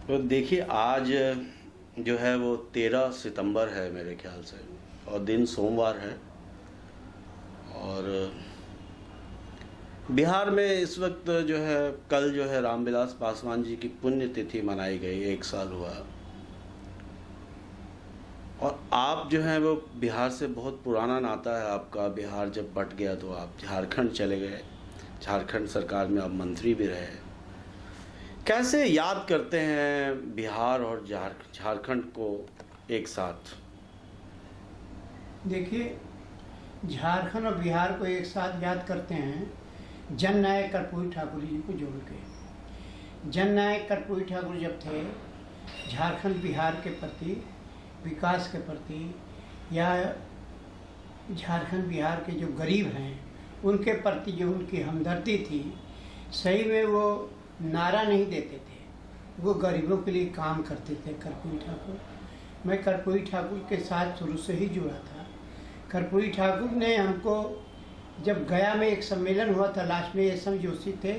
तो देखिए, आज जो है वो 13 सितंबर है मेरे ख्याल से, और दिन सोमवार है। और बिहार में इस वक्त जो है, कल जो है रामविलास पासवान जी की पुण्यतिथि मनाई गई, 1 साल हुआ। और आप जो हैं वो बिहार से बहुत पुराना नाता है आपका। बिहार जब बट गया तो आप झारखंड चले गए, झारखंड सरकार में आप मंत्री भी रहे। कैसे याद करते हैं बिहार और झारखंड को एक साथ? देखिए, झारखंड और बिहार को एक साथ याद करते हैं जननायक कर्पूरी ठाकुर जी को जोड़ के। जननायक कर्पूरी ठाकुर जब थे, झारखंड बिहार के प्रति, विकास के प्रति, या झारखंड बिहार के जो गरीब हैं उनके प्रति जो उनकी हमदर्दी थी, सही में वो नारा नहीं देते थे, वो गरीबों के लिए काम करते थे कर्पूरी ठाकुर। मैं कर्पूरी ठाकुर के साथ शुरू से ही जुड़ा था। कर्पूरी ठाकुर ने हमको, जब गया में एक सम्मेलन हुआ था, लास्ट में एस एम जोशी थे,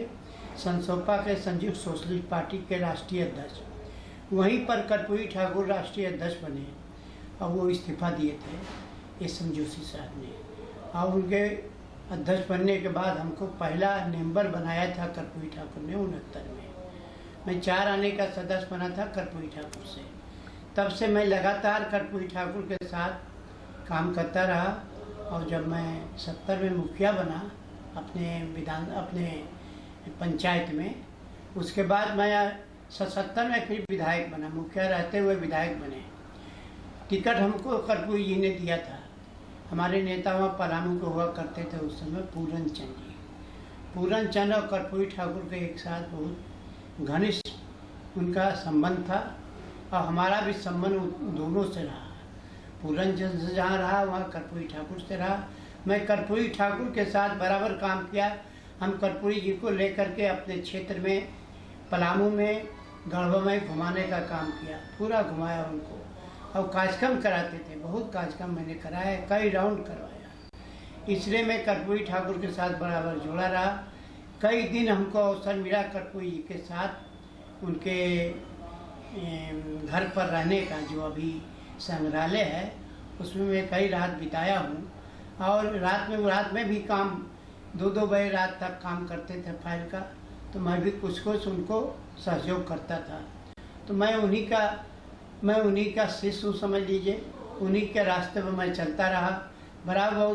संसोपा के संयुक्त सोशलिस्ट पार्टी के राष्ट्रीय अध्यक्ष, वहीं पर कर्पूरी ठाकुर राष्ट्रीय अध्यक्ष बने और वो इस्तीफा दिए थे एस एम जोशी साहब ने। और उनके अध्यक्ष बनने के बाद हमको पहला मेंबर बनाया था कर्पूरी ठाकुर ने 69 में। मैं 4 आने का सदस्य बना था कर्पूरी ठाकुर से। तब से मैं लगातार कर्पूरी ठाकुर के साथ काम करता रहा। और जब मैं 70 में मुखिया बना अपने पंचायत में, उसके बाद मैं 77 में फिर विधायक बना, मुखिया रहते हुए विधायक बने। टिकट हमको कर्पूरी जी ने दिया था। हमारे नेता वहाँ पलामू को हुआ करते थे उस समय, पूरन चंद जी। पूरन चंद और कर्पूरी ठाकुर के एक साथ बहुत घनिष्ठ उनका संबंध था, और हमारा भी संबंध दोनों से रहा। पूरन चंद से जहाँ रहा वहाँ कर्पूरी ठाकुर से रहा। मैं कर्पूरी ठाकुर के साथ बराबर काम किया। हम कर्पूरी जी को लेकर के अपने क्षेत्र में, पलामू में, गढ़वा में घुमाने का काम किया, पूरा घुमाया उनको, और कार्यक्रम कराते थे। बहुत कार्यक्रम मैंने कराया, कई राउंड करवाया। इसलिए मैं कर्पूरी ठाकुर के साथ बराबर जुड़ा रहा। कई दिन हमको अवसर मिला कर्पूरी जी के साथ उनके घर पर रहने का, जो अभी संग्रहालय है उसमें मैं कई रात बिताया हूँ। और रात में भी काम 2-2 बजे रात तक काम करते थे फाइल का, तो मैं भी कुछ उनको सहयोग करता था। तो मैं उन्हीं का शिष्य समझ लीजिए, उन्हीं के रास्ते पर मैं चलता रहा। बराबर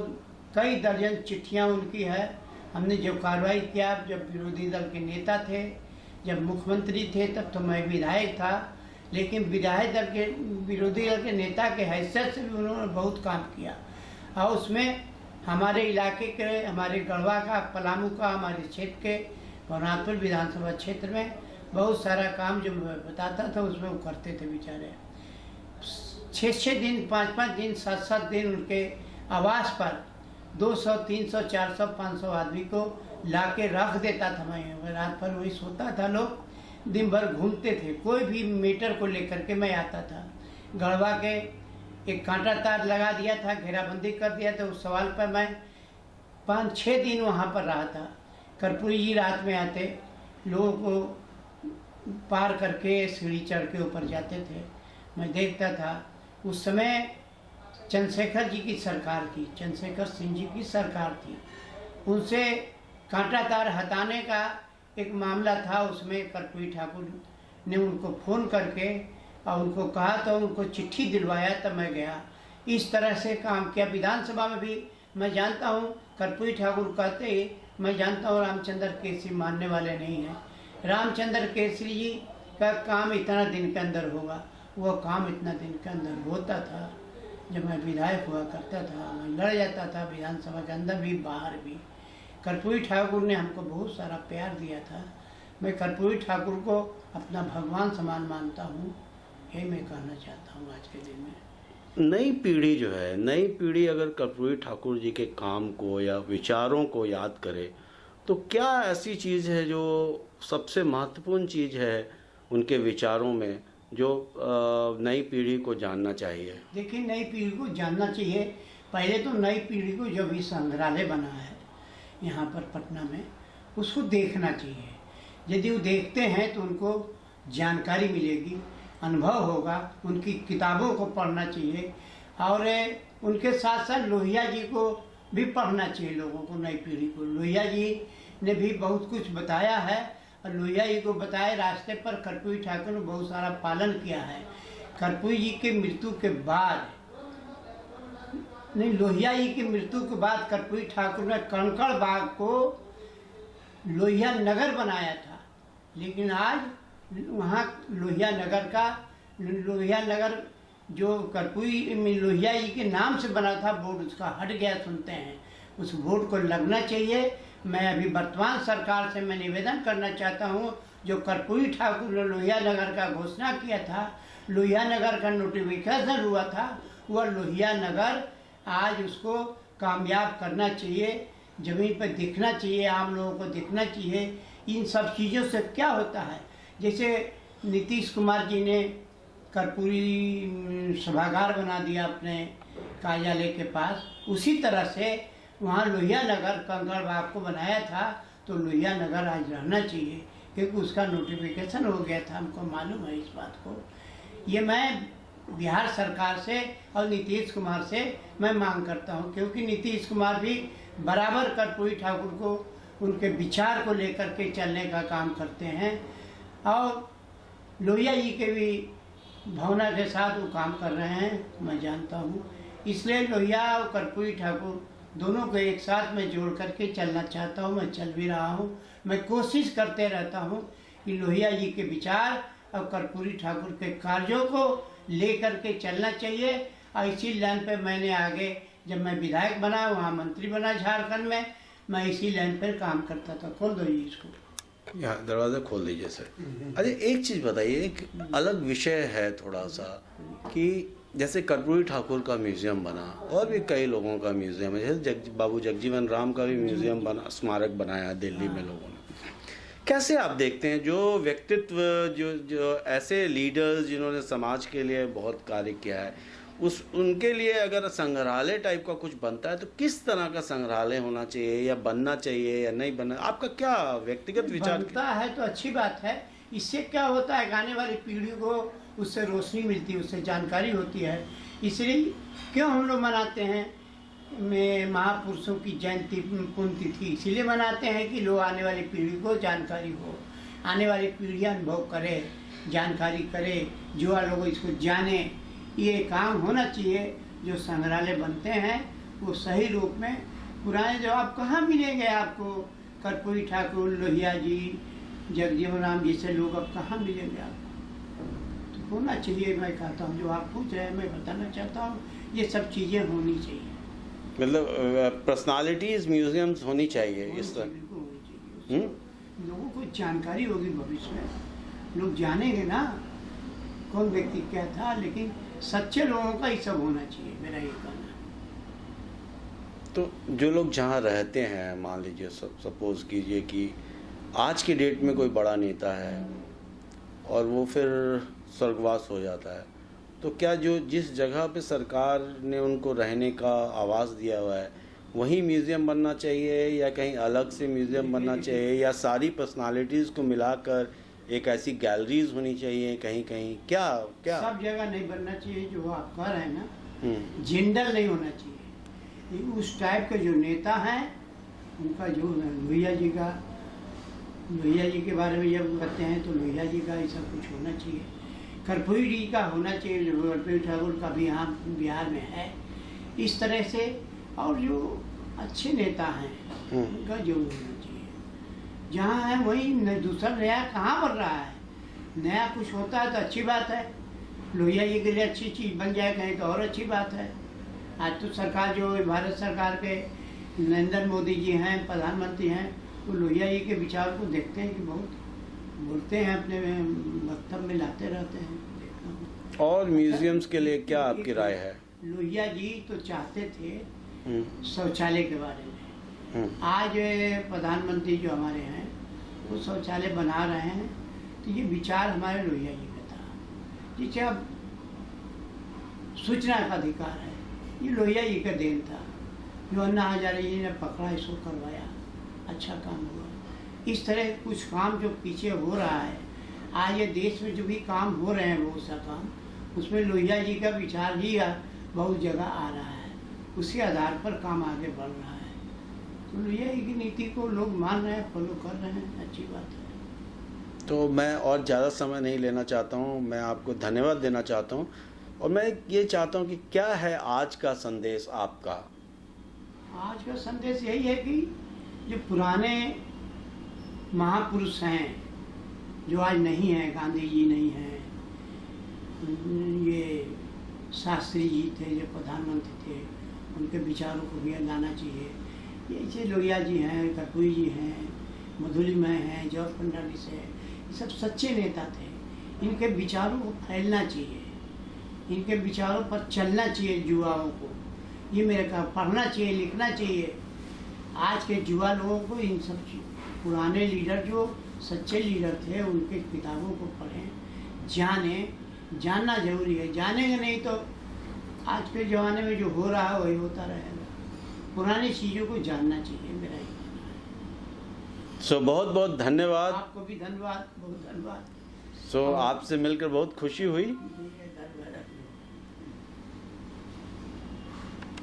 कई दर्जन चिट्ठियाँ उनकी है। हमने जो कार्रवाई किया, जब विरोधी दल के नेता थे, जब मुख्यमंत्री थे, तब तो मैं विधायक था, लेकिन विरोधी दल के नेता के हैसियत से भी उन्होंने बहुत काम किया। और उसमें हमारे इलाके के, हमारे गढ़वा का, पलामू का, हमारे क्षेत्र के भवनाथपुर विधानसभा क्षेत्र में बहुत सारा काम जो मैं बताता था उसमें वो करते थे बेचारे। 6-6 दिन, 5-5 दिन, 7-7 दिन उनके आवास पर 200, 300, 400, 500 आदमी को ला के रख देता था। मैं रात भर वही सोता था, लोग दिन भर घूमते थे। कोई भी मीटर को लेकर के मैं आता था। गढ़वा के एक कांटा तार लगा दिया था, घेराबंदी कर दिया था। उस सवाल पर मैं 5-6 दिन वहाँ पर रहा था। कर्पूरी जी रात में आते, लोगों को पार करके सीढ़ी चढ़ के ऊपर जाते थे, मैं देखता था। उस समय चंद्रशेखर जी की सरकार थी, चंद्रशेखर सिंह जी की सरकार थी। उनसे कांटा तार हटाने का एक मामला था। उसमें कर्पूरी ठाकुर ने उनको फ़ोन करके और उनको कहा, तो उनको चिट्ठी दिलवाया, तब मैं गया। इस तरह से काम किया। विधानसभा में भी मैं जानता हूँ, कर्पूरी ठाकुर कहते ही मैं जानता हूँ रामचंद्र केसरी मानने वाले नहीं हैं। रामचंद्र केसरी जी का काम इतना दिन के अंदर होगा, वो काम इतना दिन के अंदर होता था। जब मैं विधायक हुआ करता था, मैं लड़ जाता था विधानसभा के अंदर भी बाहर भी। कर्पूरी ठाकुर ने हमको बहुत सारा प्यार दिया था। मैं कर्पूरी ठाकुर को अपना भगवान समान मानता हूँ, ये मैं कहना चाहता हूँ आज के दिन में। नई पीढ़ी जो है, नई पीढ़ी अगर कर्पूरी ठाकुर जी के काम को या विचारों को याद करे, तो क्या ऐसी चीज़ है जो सबसे महत्वपूर्ण चीज़ है उनके विचारों में, जो नई पीढ़ी को जानना चाहिए? देखिए, नई पीढ़ी को जानना चाहिए। पहले तो नई पीढ़ी को, जो भी संग्रहालय बना है यहाँ पर पटना में, उसको देखना चाहिए। यदि वो देखते हैं तो उनको जानकारी मिलेगी, अनुभव होगा। उनकी किताबों को पढ़ना चाहिए और उनके साथ साथ लोहिया जी को भी पढ़ना चाहिए, लोगों को, नई पीढ़ी को। लोहिया जी ने भी बहुत कुछ बताया है और लोहिया जी को बताए रास्ते पर कर्पूरी ठाकुर ने बहुत सारा पालन किया है। कर्पूरी जी के मृत्यु के बाद, नहीं, लोहिया जी की मृत्यु के बाद कर्पूरी ठाकुर ने कंकड़ बाग को लोहिया नगर बनाया था, लेकिन आज वहाँ लोहिया नगर जो कर्पूरी में लोहिया जी के नाम से बना था बोर्ड, उसका हट गया सुनते हैं। उस बोर्ड को लगना चाहिए। मैं अभी वर्तमान सरकार से मैं निवेदन करना चाहता हूँ, जो कर्पूरी ठाकुर ने लोहिया नगर का घोषणा किया था, लोहिया नगर का नोटिफिकेशन हुआ था, वह लोहिया नगर आज उसको कामयाब करना चाहिए, ज़मीन पर दिखना चाहिए, आम लोगों को दिखना चाहिए। इन सब चीज़ों से क्या होता है, जैसे नीतीश कुमार जी ने कर्पूरी सभागार बना दिया अपने कार्यालय के पास, उसी तरह से वहाँ लोहिया नगर कंकड़ बाग को बनाया था। तो लोहिया नगर आज रहना चाहिए, क्योंकि उसका नोटिफिकेशन हो गया था, हमको मालूम है इस बात को। ये मैं बिहार सरकार से और नीतीश कुमार से मैं मांग करता हूँ, क्योंकि नीतीश कुमार भी बराबर कर्पूरी ठाकुर को उनके विचार को लेकर के चलने का काम करते हैं और लोहिया जी के भी भावना के साथ वो काम कर रहे हैं, मैं जानता हूँ। इसलिए लोहिया और कर्पूरी ठाकुर दोनों को एक साथ में जोड़ करके चलना चाहता हूँ। मैं चल भी रहा हूँ, मैं कोशिश करते रहता हूँ कि लोहिया जी के विचार और कर्पूरी ठाकुर के कार्यों को लेकर के चलना चाहिए। और इसी लाइन पे मैंने आगे, जब मैं विधायक बना, वहाँ मंत्री बना झारखंड में, मैं इसी लाइन पर काम करता था। खोल दो जी इसको, यहाँ दरवाज़ा खोल दीजिए सर। अरे एक चीज़ बताइए, एक अलग विषय है थोड़ा सा, कि जैसे कर्पूरी ठाकुर का म्यूज़ियम बना और भी कई लोगों का म्यूज़ियम है, जैसे बाबू जगजीवन राम का भी म्यूज़ियम बना, स्मारक बनाया दिल्ली में लोगों ने। कैसे आप देखते हैं जो व्यक्तित्व, जो ऐसे लीडर्स जिन्होंने समाज के लिए बहुत कार्य किया है, उनके लिए अगर संग्रहालय टाइप का कुछ बनता है तो किस तरह का संग्रहालय होना चाहिए, या बनना चाहिए या नहीं बनना, आपका क्या व्यक्तिगत विचार? बनता है तो अच्छी बात है। इससे क्या होता है, आने वाली पीढ़ी को उससे रोशनी मिलती है, उससे जानकारी होती है। इसलिए क्यों हम लोग मनाते हैं में महापुरुषों की जयंती पुण्यतिथि, इसीलिए मनाते हैं कि लोग, आने वाली पीढ़ी को जानकारी हो, आने वाली पीढ़ी अनुभव करे, जानकारी करे, जो लोग इसको जाने। ये काम होना चाहिए। जो संग्रहालय बनते हैं वो सही रूप में, पुराने जो आप कहाँ मिलेंगे आपको, कर्पूरी ठाकुर, लोहिया जी, जगजीवन राम जैसे लोग अब कहाँ मिलेंगे आपको। तो होना चाहिए। मैं कहता हूँ, जो आप पूछ रहे हैं मैं बताना चाहता हूँ, ये सब चीज़ें होनी चाहिए। मतलब पर्सनालिटीज म्यूजियम्स होनी चाहिए इस तरह। बिल्कुल होनी चाहिए। लोगों को जानकारी होगी, भविष्य में लोग जानेंगे ना कौन व्यक्ति क्या था। लेकिन सच्चे लोगों का ही सब होना चाहिए, मेरा ये कहना है। तो जो लोग जहाँ रहते हैं, मान लीजिए सपोज कीजिए कि आज की डेट में कोई बड़ा नेता है और वो फिर स्वर्गवास हो जाता है, तो क्या जो जिस जगह पे सरकार ने उनको रहने का आवास दिया हुआ है वहीं म्यूज़ियम बनना चाहिए, या कहीं अलग से म्यूज़ियम बनना चाहिए, या सारी पर्सनालिटीज़ को मिलाकर एक ऐसी गैलरीज होनी चाहिए कहीं कहीं, क्या क्या? सब जगह नहीं बनना चाहिए। जो आप कह रहे हैं ना, जेंडर नहीं होना चाहिए। उस टाइप के जो नेता हैं, उनका जो लोहिया जी के बारे में जब कहते हैं तो लोहिया जी का ऐसा कुछ होना चाहिए। कर्पूरी जी का होना चाहिए, जो कर्पूरी ठाकुर का भी यहाँ बिहार में है, इस तरह से। और जो अच्छे नेता हैं उनका जो होना चाहिए, जहाँ है वहीं दूसरा नया कहाँ बन रहा है। नया कुछ होता है तो अच्छी बात है। लोहिया जी के लिए अच्छी चीज़ बन जाए कहीं तो और अच्छी बात है। आज तो सरकार, जो भारत सरकार के नरेंद्र मोदी जी हैं, प्रधानमंत्री हैं, वो लोहिया जी के विचार को देखते हैं कि बहुत बोलते हैं, अपने वक्तव्य में लाते रहते हैं। और म्यूजियम्स के लिए क्या आपकी राय है? लोहिया जी तो चाहते थे शौचालय के बारे में। आज प्रधानमंत्री जो हमारे हैं वो शौचालय बना रहे हैं, तो ये विचार हमारे लोहिया जी का था। जिसे अब सूचना का अधिकार है, ये लोहिया जी का देन था। जो अन्ना हजारे जी ने पकड़ा, इसको करवाया, अच्छा काम हुआ। इस तरह कुछ काम जो पीछे हो रहा है, आज ये देश में जो भी काम हो रहे हैं बहुत सा काम, उसमें लोहिया जी का विचार ही बहुत जगह आ रहा है, उसी आधार पर काम आगे बढ़ रहा है। तो लोहिया जी की नीति को लोग मान रहे हैं, फॉलो कर रहे हैं, अच्छी बात है। तो मैं और ज़्यादा समय नहीं लेना चाहता हूँ, मैं आपको धन्यवाद देना चाहता हूँ और मैं ये चाहता हूँ कि क्या है आज का संदेश आपका? आज का संदेश यही है कि जो पुराने महापुरुष हैं, जो आज नहीं हैं, गांधी जी नहीं हैं, ये शास्त्री जी थे जो प्रधानमंत्री थे, उनके विचारों को भी लाना चाहिए। ये ऐसे लोहिया जी हैं, कर्पूरी जी हैं, मधुलिमय हैं, जॉर्ज फर्नांडिस है, ये सब सच्चे नेता थे। इनके विचारों को फैलना चाहिए, इनके विचारों पर चलना चाहिए युवाओं को। ये मेरे का पढ़ना चाहिए, लिखना चाहिए। आज के युवा लोगों को इन सब पुराने लीडर जो सच्चे लीडर थे उनके किताबों को पढ़ें, जानें, जानना जरूरी है। जानेंगे नहीं तो आज के ज़माने में जो हो रहा है वही होता रहेगा। पुरानी चीज़ों को जानना चाहिए, मेरा ये कहना है। सो बहुत बहुत धन्यवाद। आपको भी धन्यवाद, बहुत धन्यवाद। सो आपसे मिलकर बहुत खुशी हुई।